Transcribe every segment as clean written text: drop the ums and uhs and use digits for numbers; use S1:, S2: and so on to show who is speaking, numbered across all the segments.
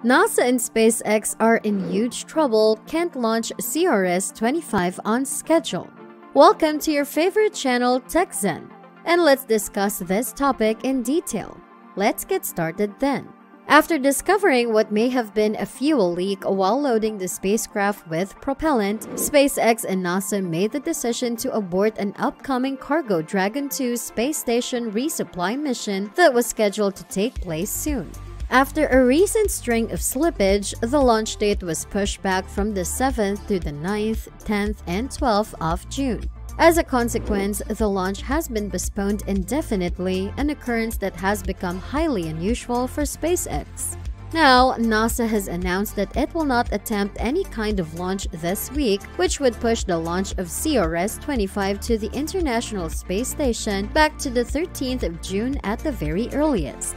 S1: NASA and SpaceX are in huge trouble, can't launch CRS-25 on schedule. Welcome to your favorite channel, TechZen, and let's discuss this topic in detail. Let's get started then. After discovering what may have been a fuel leak while loading the spacecraft with propellant, SpaceX and NASA made the decision to abort an upcoming cargo Dragon 2 space station resupply mission that was scheduled to take place soon. After a recent string of slippage, the launch date was pushed back from the 7th to the 9th, 10th, and 12th of June. As a consequence, the launch has been postponed indefinitely, an occurrence that has become highly unusual for SpaceX. Now, NASA has announced that it will not attempt any kind of launch this week, which would push the launch of CRS-25 to the International Space Station back to the 13th of June at the very earliest.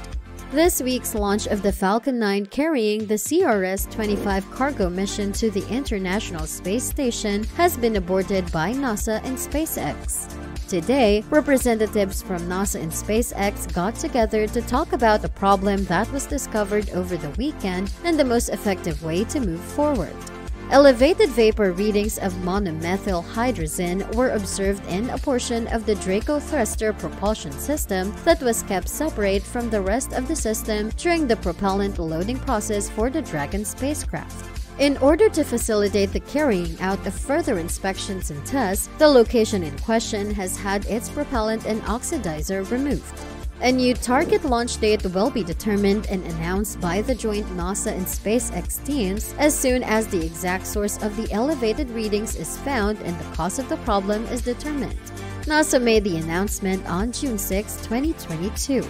S1: This week's launch of the Falcon 9 carrying the CRS-25 cargo mission to the International Space Station has been aborted by NASA and SpaceX. Today, representatives from NASA and SpaceX got together to talk about a problem that was discovered over the weekend and the most effective way to move forward. Elevated vapor readings of monomethyl hydrazine were observed in a portion of the Draco thruster propulsion system that was kept separate from the rest of the system during the propellant loading process for the Dragon spacecraft. In order to facilitate the carrying out of further inspections and tests, the location in question has had its propellant and oxidizer removed. A new target launch date will be determined and announced by the joint NASA and SpaceX teams as soon as the exact source of the elevated readings is found and the cause of the problem is determined. NASA made the announcement on June 6, 2022.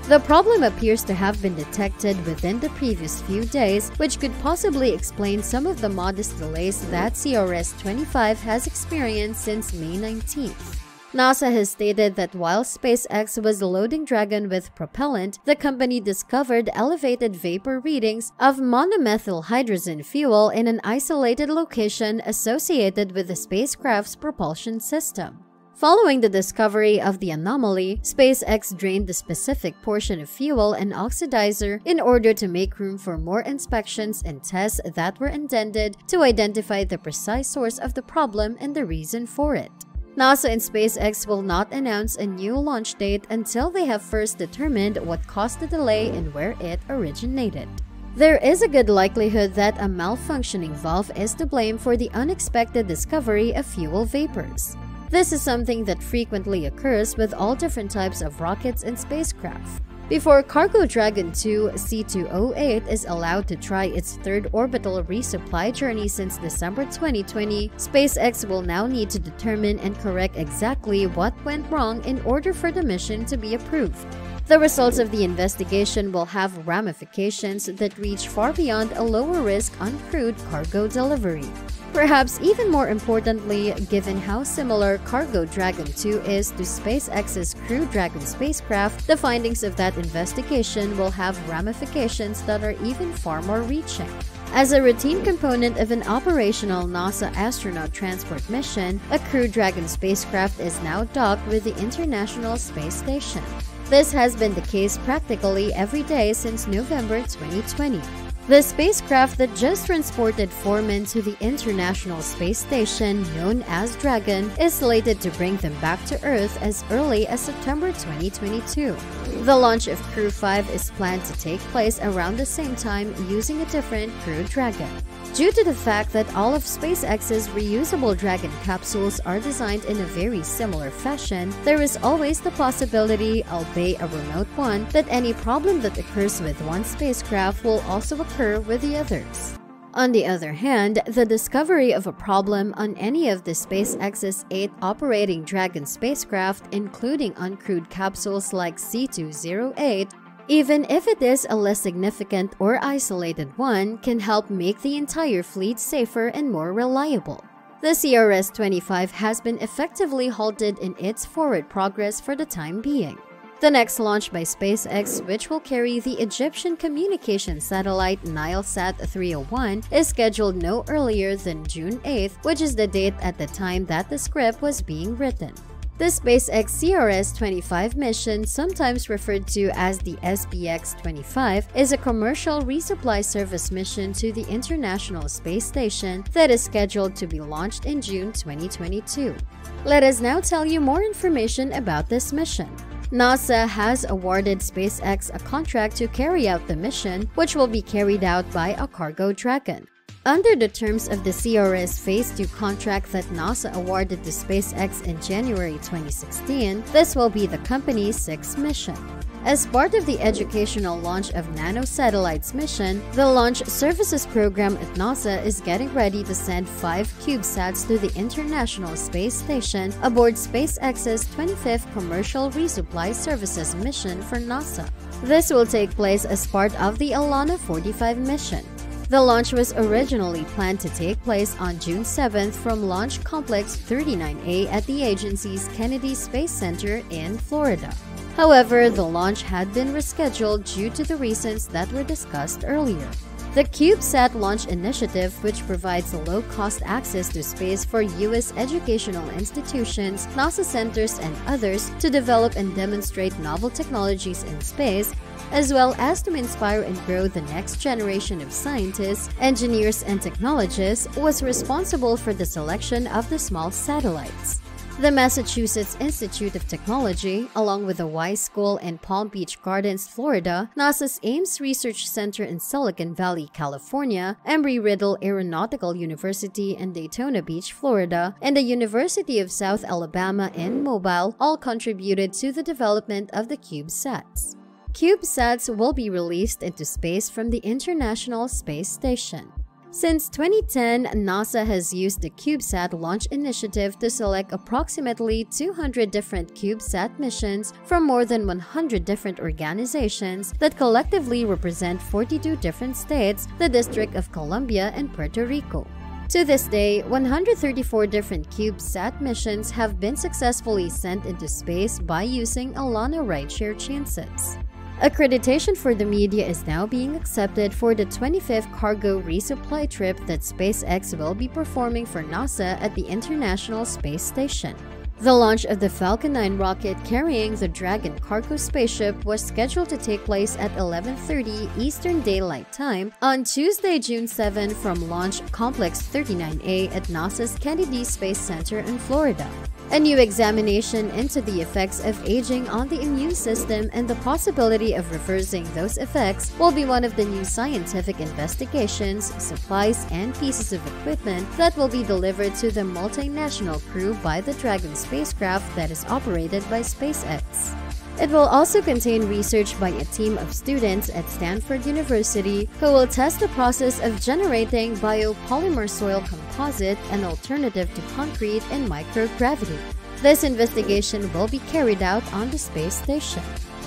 S1: The problem appears to have been detected within the previous few days, which could possibly explain some of the modest delays that CRS-25 has experienced since May 19th. NASA has stated that while SpaceX was loading Dragon with propellant, the company discovered elevated vapor readings of monomethyl hydrazine fuel in an isolated location associated with the spacecraft's propulsion system. Following the discovery of the anomaly, SpaceX drained the specific portion of fuel and oxidizer in order to make room for more inspections and tests that were intended to identify the precise source of the problem and the reason for it. NASA and SpaceX will not announce a new launch date until they have first determined what caused the delay and where it originated. There is a good likelihood that a malfunctioning valve is to blame for the unexpected discovery of fuel vapors. This is something that frequently occurs with all different types of rockets and spacecraft. Before Cargo Dragon 2 C208 is allowed to try its third orbital resupply journey since December 2020, SpaceX will now need to determine and correct exactly what went wrong in order for the mission to be approved. The results of the investigation will have ramifications that reach far beyond a lower-risk uncrewed cargo delivery. Perhaps even more importantly, given how similar Cargo Dragon 2 is to SpaceX's Crew Dragon spacecraft, the findings of that investigation will have ramifications that are even far more reaching. As a routine component of an operational NASA astronaut transport mission, a Crew Dragon spacecraft is now docked with the International Space Station. This has been the case practically every day since November 2020. The spacecraft that just transported 4 men to the International Space Station, known as Dragon, is slated to bring them back to Earth as early as September 2022. The launch of Crew 5 is planned to take place around the same time using a different Crew Dragon. Due to the fact that all of SpaceX's reusable Dragon capsules are designed in a very similar fashion, there is always the possibility, albeit a remote one, that any problem that occurs with one spacecraft will also occur with the others. On the other hand, the discovery of a problem on any of the SpaceX's 8 operating Dragon spacecraft, including uncrewed capsules like C208, even if it is a less significant or isolated one, can help make the entire fleet safer and more reliable. The CRS-25 has been effectively halted in its forward progress for the time being. The next launch by SpaceX, which will carry the Egyptian communication satellite Nilesat 301, is scheduled no earlier than June 8th, which is the date at the time that the script was being written. The SpaceX CRS-25 mission, sometimes referred to as the SPX-25, is a commercial resupply service mission to the International Space Station that is scheduled to be launched in June 2022. Let us now tell you more information about this mission. NASA has awarded SpaceX a contract to carry out the mission, which will be carried out by a cargo Dragon. Under the terms of the CRS Phase 2 contract that NASA awarded to SpaceX in January 2016, this will be the company's 6th mission. As part of the educational launch of Nano-Satellites mission, the Launch Services Program at NASA is getting ready to send 5 CubeSats to the International Space Station aboard SpaceX's 25th Commercial Resupply Services mission for NASA. This will take place as part of the Alana 45 mission. The launch was originally planned to take place on June 7th from Launch Complex 39A at the agency's Kennedy Space Center in Florida. However, the launch had been rescheduled due to the reasons that were discussed earlier. The CubeSat launch initiative, which provides low-cost access to space for U.S. educational institutions, NASA centers, and others to develop and demonstrate novel technologies in space, as well as to inspire and grow the next generation of scientists, engineers, and technologists, was responsible for the selection of the small satellites. The Massachusetts Institute of Technology, along with the Wise School in Palm Beach Gardens, Florida, NASA's Ames Research Center in Silicon Valley, California, Embry-Riddle Aeronautical University in Daytona Beach, Florida, and the University of South Alabama in Mobile all contributed to the development of the CubeSats. CubeSats will be released into space from the International Space Station. Since 2010, NASA has used the CubeSat launch initiative to select approximately 200 different CubeSat missions from more than 100 different organizations that collectively represent 42 different states, the District of Columbia, and Puerto Rico. To this day, 134 different CubeSat missions have been successfully sent into space by using Alana rideshare chances. Accreditation for the media is now being accepted for the 25th cargo resupply trip that SpaceX will be performing for NASA at the International Space Station. The launch of the Falcon 9 rocket carrying the Dragon cargo spaceship was scheduled to take place at 11:30 Eastern Daylight Time on Tuesday, June 7 from Launch Complex 39A at NASA's Kennedy Space Center in Florida. A new examination into the effects of aging on the immune system and the possibility of reversing those effects will be one of the new scientific investigations, supplies, and pieces of equipment that will be delivered to the multinational crew by the Dragon spacecraft that is operated by SpaceX. It will also contain research by a team of students at Stanford University who will test the process of generating biopolymer soil composite, an alternative to concrete in microgravity. This investigation will be carried out on the space station.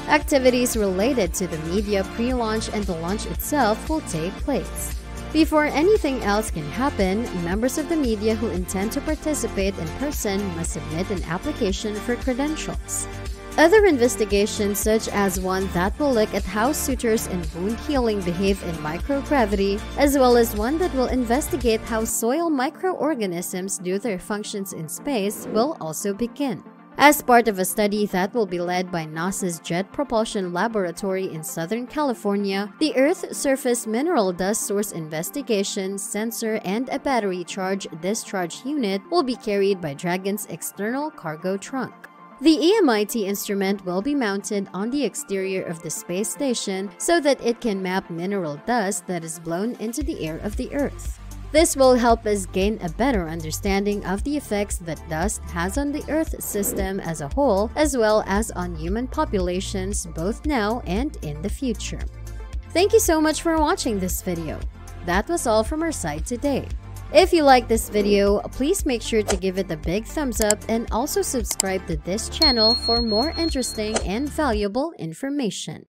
S1: Activities related to the media pre-launch and the launch itself will take place. Before anything else can happen, members of the media who intend to participate in person must submit an application for credentials. Other investigations, such as one that will look at how sutures in wound healing behave in microgravity, as well as one that will investigate how soil microorganisms do their functions in space, will also begin. As part of a study that will be led by NASA's Jet Propulsion Laboratory in Southern California, the Earth Surface Mineral Dust Source Investigation Sensor and a Battery Charge Discharge Unit will be carried by Dragon's external cargo trunk. The EMIT instrument will be mounted on the exterior of the space station so that it can map mineral dust that is blown into the air of the Earth. This will help us gain a better understanding of the effects that dust has on the Earth system as a whole, as well as on human populations both now and in the future. Thank you so much for watching this video. That was all from our side today. If you like this video, please make sure to give it a big thumbs up and also subscribe to this channel for more interesting and valuable information.